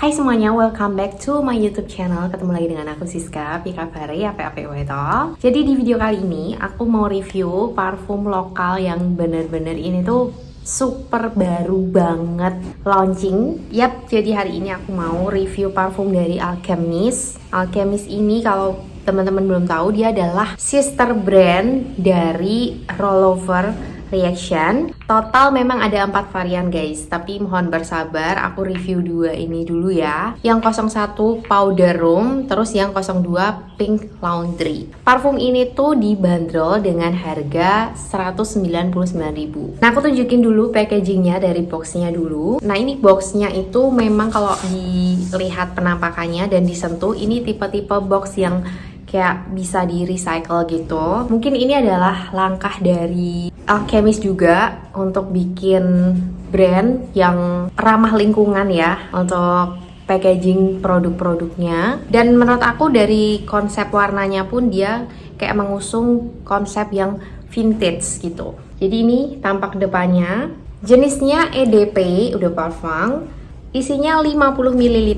Hai semuanya, welcome back to my YouTube channel. Ketemu lagi dengan aku Siska, Pika Pare, apa-apa. Jadi di video kali ini aku mau review parfum lokal yang bener-bener ini tuh super baru banget launching. Yap, jadi hari ini aku mau review parfum dari Alchemist. Alchemist ini kalau teman-teman belum tahu, dia adalah sister brand dari Rollover Reaction. Total memang ada 4 varian guys, tapi mohon bersabar, aku review 2 ini dulu ya. Yang 01 Powder Room, terus yang 02 Pink Laundry. Parfum ini tuh dibanderol dengan harga 199.000. Nah, aku tunjukin dulu packagingnya dari boxnya dulu. Nah, ini boxnya itu memang kalau dilihat penampakannya dan disentuh, ini tipe-tipe box yang kayak bisa di recycle gitu. Mungkin ini adalah langkah dari Alchemist juga untuk bikin brand yang ramah lingkungan ya untuk packaging produk-produknya. Dan menurut aku dari konsep warnanya pun dia kayak mengusung konsep yang vintage gitu. Jadi ini tampak depannya. Jenisnya EDP, Eau de Parfum. Isinya 50 ml.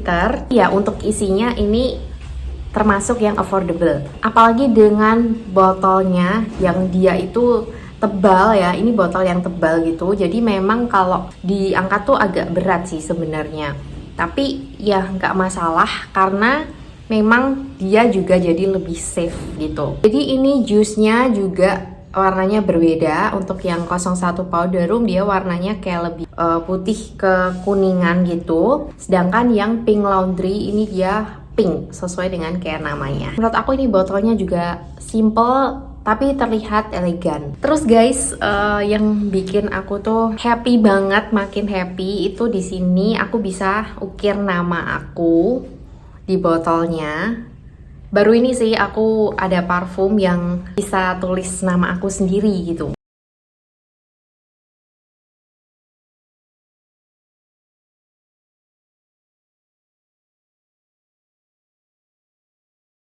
Ya, untuk isinya ini termasuk yang affordable, apalagi dengan botolnya yang dia itu tebal ya. Ini botol yang tebal gitu, jadi memang kalau diangkat tuh agak berat sih sebenarnya, tapi ya nggak masalah karena memang dia juga jadi lebih safe gitu. Jadi ini jusnya juga warnanya berbeda. Untuk yang 01 Powder Room dia warnanya kayak lebih putih ke kuningan gitu, sedangkan yang Pink Laundry ini dia pink sesuai dengan kayak namanya. Menurut aku ini botolnya juga simple tapi terlihat elegan. Terus guys, yang bikin aku tuh happy banget, makin happy itu di sini aku bisa ukir nama aku di botolnya. Baru ini sih aku ada parfum yang bisa tulis nama aku sendiri gitu.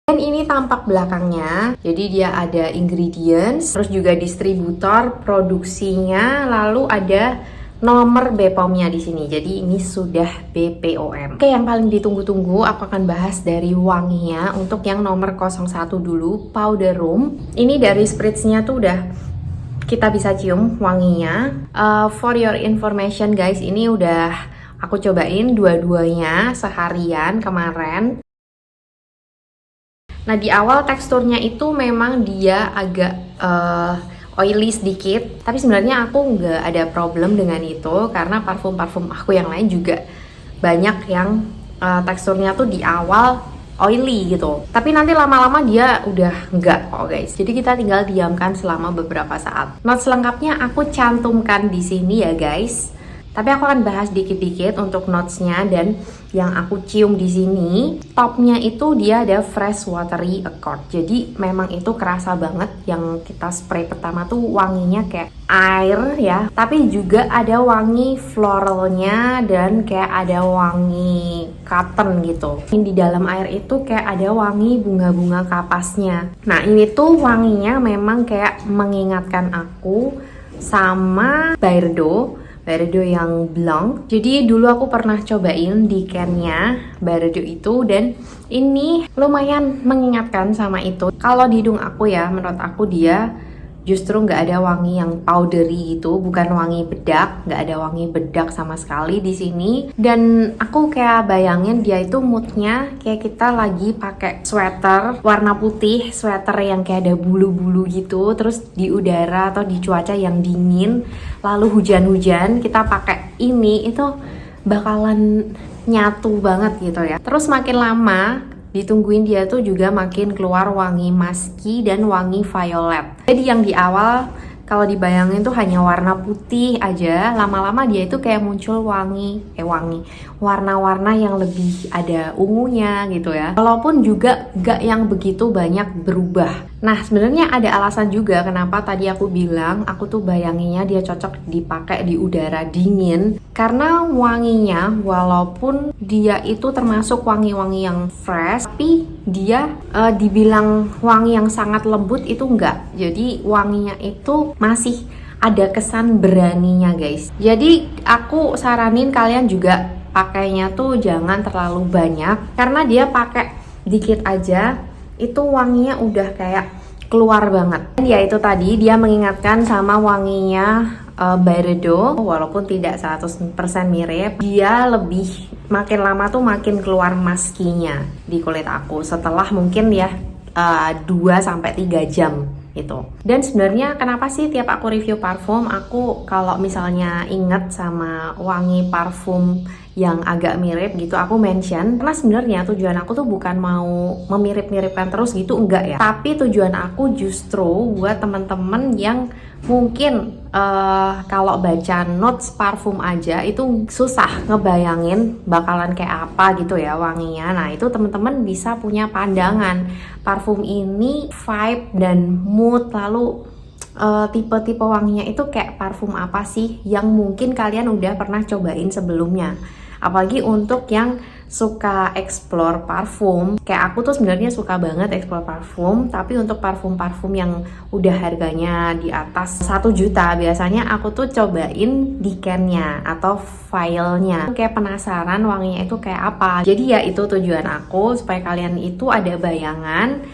Dan ini tampak belakangnya, jadi dia ada ingredients, terus juga distributor, produksinya, lalu ada nomor BPOM-nya di sini. Jadi ini sudah BPOM. Oke, yang paling ditunggu-tunggu aku akan bahas dari wanginya. Untuk yang nomor 01 dulu, Powder Room. Ini dari spritz-nya tuh udah kita bisa cium wanginya. For your information guys, ini udah aku cobain dua-duanya seharian kemarin. Nah, di awal teksturnya itu memang dia agak oily sedikit, tapi sebenarnya aku nggak ada problem dengan itu karena parfum-parfum aku yang lain juga banyak yang teksturnya tuh di awal oily gitu, tapi nanti lama-lama dia udah enggak kok guys. Jadi kita tinggal diamkan selama beberapa saat. Notes lengkapnya aku cantumkan di sini ya guys. Tapi aku akan bahas dikit-dikit untuk notes-nya. Dan yang aku cium di sini, topnya itu dia ada fresh watery accord. Jadi memang itu kerasa banget. Yang kita spray pertama tuh wanginya kayak air ya, tapi juga ada wangi floralnya dan kayak ada wangi cotton gitu. Di dalam air itu kayak ada wangi bunga-bunga kapasnya. Nah, ini tuh wanginya memang kayak mengingatkan aku sama Byredo yang Blanc. Jadi dulu aku pernah cobain di can-nya Byredo itu, dan ini lumayan mengingatkan sama itu. Kalau di hidung aku ya, menurut aku dia justru nggak ada wangi yang powdery gitu, bukan wangi bedak, nggak ada wangi bedak sama sekali di sini. Dan aku kayak bayangin dia itu moodnya kayak kita lagi pakai sweater warna putih, sweater yang kayak ada bulu-bulu gitu, terus di udara atau di cuaca yang dingin, lalu hujan-hujan, kita pakai ini, itu bakalan nyatu banget gitu ya. Terus makin lama ditungguin dia tuh juga makin keluar wangi musky dan wangi violet. Jadi yang di awal kalau dibayangin tuh hanya warna putih aja, lama-lama dia itu kayak muncul warna-warna yang lebih ada ungunya gitu ya. Walaupun juga gak yang begitu banyak berubah. Nah, sebenarnya ada alasan juga kenapa tadi aku bilang aku tuh bayanginnya dia cocok dipakai di udara dingin, karena wanginya walaupun dia itu termasuk wangi-wangi yang fresh, tapi dia dibilang wangi yang sangat lembut itu enggak. Jadi wanginya itu masih ada kesan beraninya guys. Jadi aku saranin kalian juga pakainya tuh jangan terlalu banyak, karena dia pakai dikit aja itu wanginya udah kayak keluar banget. Dan ya itu tadi, dia mengingatkan sama wanginya Byredo, walaupun tidak 100% mirip, dia lebih makin lama tuh makin keluar maskinya di kulit aku setelah mungkin ya 2-3 jam itu. Dan sebenarnya kenapa sih tiap aku review parfum, aku kalau misalnya inget sama wangi parfum yang agak mirip gitu, aku mention, karena sebenarnya tujuan aku tuh bukan mau memirip-miripkan terus gitu, enggak ya, tapi tujuan aku justru buat temen-temen yang mungkin kalau baca notes parfum aja itu susah ngebayangin bakalan kayak apa gitu ya wanginya. Nah itu temen-temen bisa punya pandangan parfum ini vibe dan mood, lalu tipe-tipe wanginya itu kayak parfum apa sih yang mungkin kalian udah pernah cobain sebelumnya. Apalagi untuk yang suka explore parfum, kayak aku tuh sebenarnya suka banget explore parfum, tapi untuk parfum-parfum yang udah harganya di atas 1 juta, biasanya aku tuh cobain decannya atau filenya, kayak penasaran wanginya itu kayak apa. Jadi ya itu tujuan aku, supaya kalian itu ada bayangan.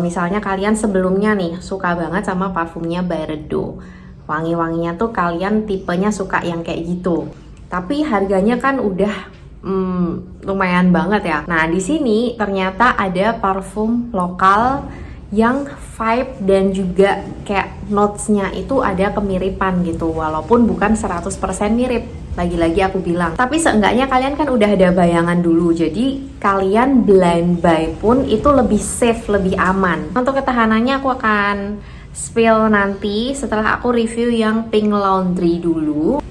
Misalnya kalian sebelumnya nih suka banget sama parfumnya Byredo, wangi-wanginya tuh kalian tipenya suka yang kayak gitu, tapi harganya kan udah lumayan banget ya. Nah di sini ternyata ada parfum lokal yang vibe dan juga kayak notesnya itu ada kemiripan gitu, walaupun bukan 100% mirip. Lagi-lagi aku bilang, tapi seenggaknya kalian kan udah ada bayangan dulu, jadi kalian blind buy pun itu lebih safe, lebih aman. Untuk ketahanannya aku akan spill nanti setelah aku review yang Pink Laundry dulu.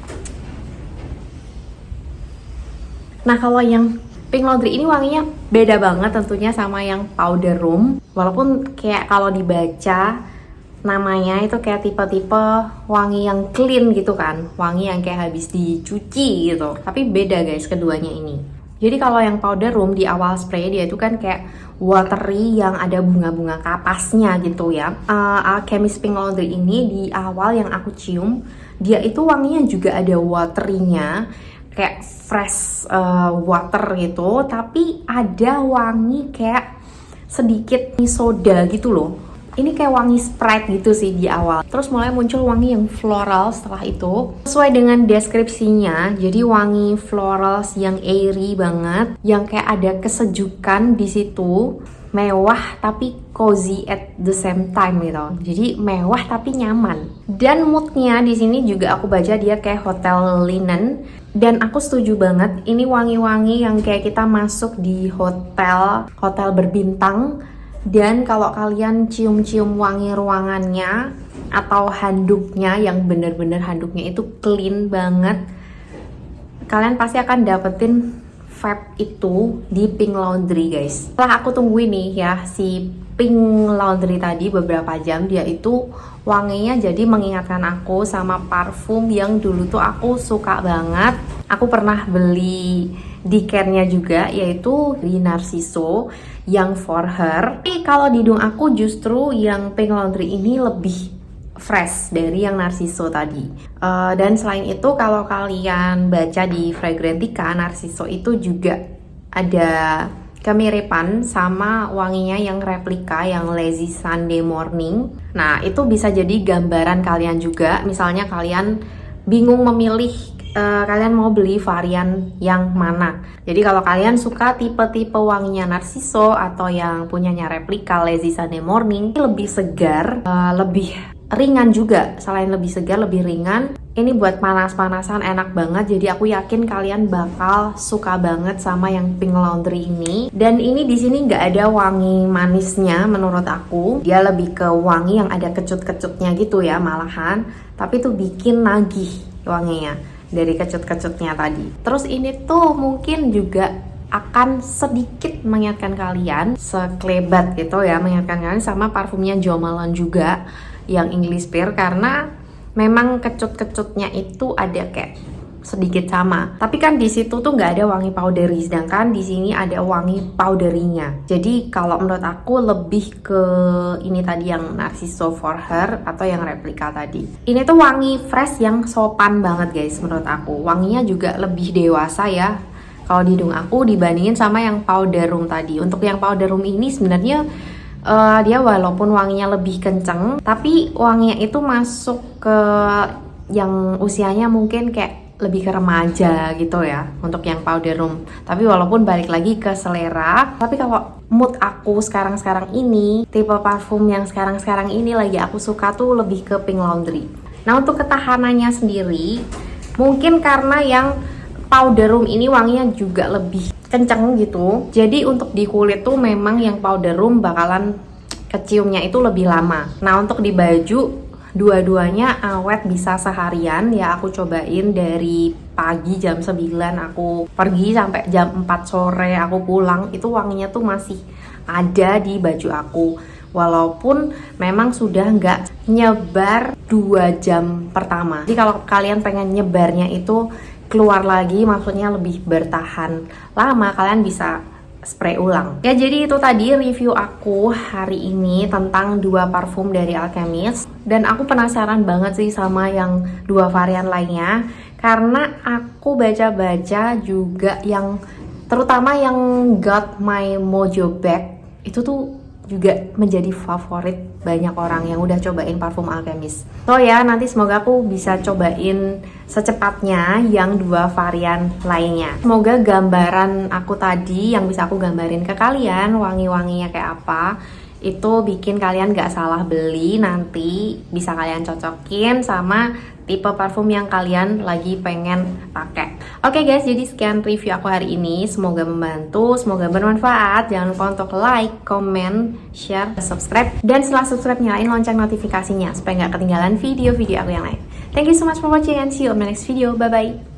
Nah kalau yang Pink Laundry ini wanginya beda banget tentunya sama yang Powder Room, walaupun kayak kalau dibaca namanya itu kayak tipe-tipe wangi yang clean gitu kan, wangi yang kayak habis dicuci gitu, tapi beda guys keduanya ini. Jadi kalau yang Powder Room di awal spray dia itu kan kayak watery yang ada bunga-bunga kapasnya gitu ya. Alchemist Pink Laundry ini di awal yang aku cium, dia itu wanginya juga ada watery-nya, kayak fresh water gitu, tapi ada wangi kayak sedikit soda gitu loh. Ini kayak wangi Sprite gitu sih di awal. Terus mulai muncul wangi yang floral setelah itu. Sesuai dengan deskripsinya, jadi wangi florals yang airy banget, yang kayak ada kesejukan di situ. Mewah tapi cozy at the same time gitu. Jadi mewah tapi nyaman. Dan moodnya di sini juga aku baca dia kayak hotel linen. Dan aku setuju banget, ini wangi-wangi yang kayak kita masuk di hotel berbintang. Dan kalau kalian cium-cium wangi ruangannya atau handuknya yang bener-bener handuknya itu clean banget, kalian pasti akan dapetin vibe itu di Pink Laundry guys. Setelah aku tungguin nih ya si Pink Laundry tadi beberapa jam, dia itu wanginya jadi mengingatkan aku sama parfum yang dulu tuh aku suka banget. Aku pernah beli decannya juga, yaitu di Narciso yang For Her. Tapi kalau di hidung aku justru yang Pink Laundry ini lebih fresh dari yang Narciso tadi. Dan selain itu kalau kalian baca di Fragrantica, Narciso itu juga ada kemiripan sama wanginya yang replika yang Lazy Sunday Morning. Nah itu bisa jadi gambaran kalian juga. Misalnya kalian bingung memilih kalian mau beli varian yang mana. Jadi kalau kalian suka tipe-tipe wanginya Narciso atau yang punyanya replika Lazy Sunday Morning, lebih segar, lebih ringan juga. Selain lebih segar, lebih ringan. Ini buat panas-panasan enak banget. Jadi aku yakin kalian bakal suka banget sama yang Pink Laundry ini. Dan ini di sini nggak ada wangi manisnya menurut aku. Dia lebih ke wangi yang ada kecut-kecutnya gitu ya malahan. Tapi tuh bikin nagih wanginya dari kecut-kecutnya tadi. Terus ini tuh mungkin juga akan sedikit mengingatkan kalian sekelebat gitu ya, mengingatkan kalian sama parfumnya Jo Malone juga yang English Pear, karena memang kecut-kecutnya itu ada kayak sedikit sama. Tapi kan di situ tuh nggak ada wangi powdery, sedangkan di sini ada wangi powderynya. Jadi kalau menurut aku lebih ke ini tadi yang Narciso for Her atau yang replika tadi. Ini tuh wangi fresh yang sopan banget guys menurut aku. Wanginya juga lebih dewasa ya kalau di hidung aku dibandingin sama yang powder room tadi. Untuk yang powder room ini sebenarnya dia walaupun wanginya lebih kenceng, tapi wanginya itu masuk ke yang usianya mungkin kayak lebih ke remaja gitu ya untuk yang powder room. Tapi walaupun balik lagi ke selera, tapi kalau mood aku sekarang-sekarang ini, tipe parfum yang sekarang-sekarang ini lagi aku suka tuh lebih ke Pink Laundry. Nah untuk ketahanannya sendiri, mungkin karena yang powder room ini wanginya juga lebih kenceng gitu. Jadi untuk di kulit tuh memang yang powder room bakalan keciumnya itu lebih lama. Nah untuk di baju dua-duanya awet bisa seharian ya. Aku cobain dari pagi jam 9 aku pergi sampai jam 4 sore aku pulang, itu wanginya tuh masih ada di baju aku. Walaupun memang sudah nggak nyebar 2 jam pertama. Jadi kalau kalian pengen nyebarnya itu keluar lagi, maksudnya lebih bertahan lama, kalian bisa spray ulang. Ya jadi itu tadi review aku hari ini tentang 2 parfum dari Alchemist. Dan aku penasaran banget sih sama yang 2 varian lainnya, karena aku baca-baca juga yang terutama yang Got My Mojo Back itu tuh juga menjadi favorit banyak orang yang udah cobain parfum Alchemist. So ya nanti semoga aku bisa cobain secepatnya yang 2 varian lainnya. Semoga gambaran aku tadi yang bisa aku gambarin ke kalian wangi-wanginya kayak apa itu bikin kalian gak salah beli, nanti bisa kalian cocokin sama tipe parfum yang kalian lagi pengen pakai. Oke guys, jadi sekian review aku hari ini. Semoga membantu, semoga bermanfaat. Jangan lupa untuk like, comment, share, subscribe. Dan setelah subscribe nyalain lonceng notifikasinya supaya gak ketinggalan video-video aku yang lain. Thank you so much for watching and see you on my next video. Bye bye.